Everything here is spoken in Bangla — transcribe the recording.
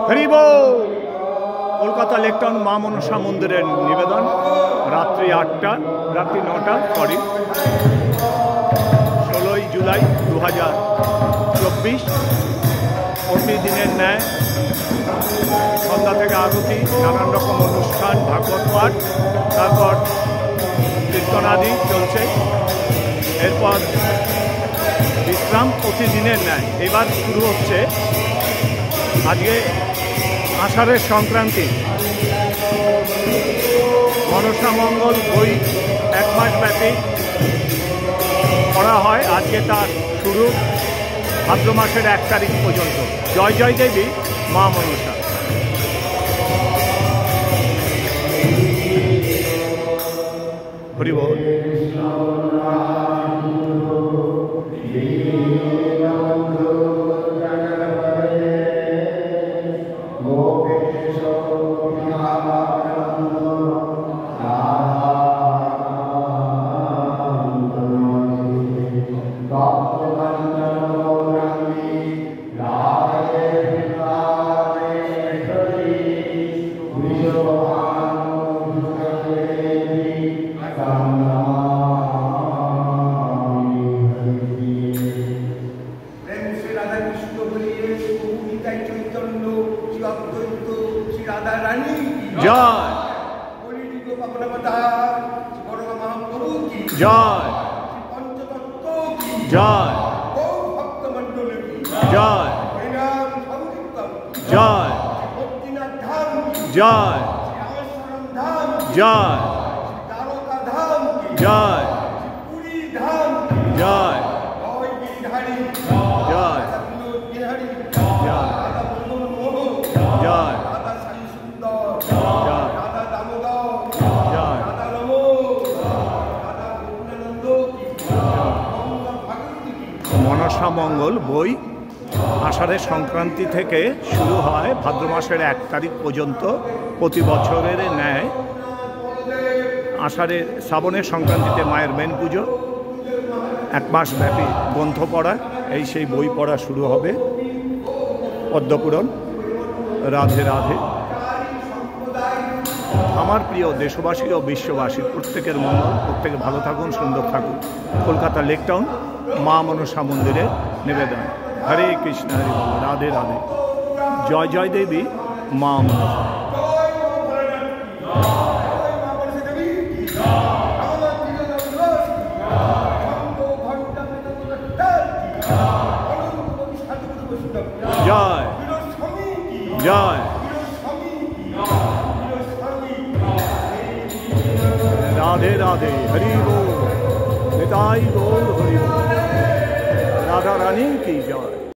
হরি বল। কলকাতা লেকটাউন মা মনসা মন্দিরের নিবেদন রাত্রি 9টা 16ই জুলাই 2024। প্রতিদিনের ন্যায় সন্ধ্যা থেকে আরতি, নানান রকম অনুষ্ঠান, ভাগবত পাঠ, তারপর কীর্তনাদি চলছে। এরপর বিশ্রাম প্রতিদিনের ন্যায়। এবার শুরু হচ্ছে আজকে আষাঢ়ের সংক্রান্তি। মনসা মঙ্গল বই 1 মাস ব্যাপী পড়া হয়। আজকে তার শুরু ভাদ্র মাসের 1 তারিখ পর্যন্ত। জয় জয় দেবী মা মনসা। হরি বল। জয় জয় জয় জয় জয় জয় জয় জয় জয় জয় জয় মনসা মঙ্গল বই আষাঢ়ের সংক্রান্তি থেকে শুরু হয় ভাদ্র মাসের 1 তারিখ পর্যন্ত। প্রতি বছরের ন্যায় আষাঢ়ের শ্রাবণের সংক্রান্তিতে মায়ের মেন পুজো, 1 মাস ব্যাপী গ্রন্থ পড়া, এই সেই বই পড়া শুরু হবে। পদ্মপুরাণ। রাধে রাধে। আমার প্রিয় দেশবাসী ও বিশ্ববাসী প্রত্যেকের মঙ্গল, প্রত্যেকে ভালো থাকুন, সুন্দর থাকুন। কলকাতা লেকটাউন মা মনসা মন্দিরের নিবেদন। হরে কৃষ্ণ, হরে বল। রাধে রাধে। জয় জয় দেবী মা মনসা। জয় জয় রাধে রাধে। হরি बोल। निताई बोल हरि बोल। राधा रानी की जय।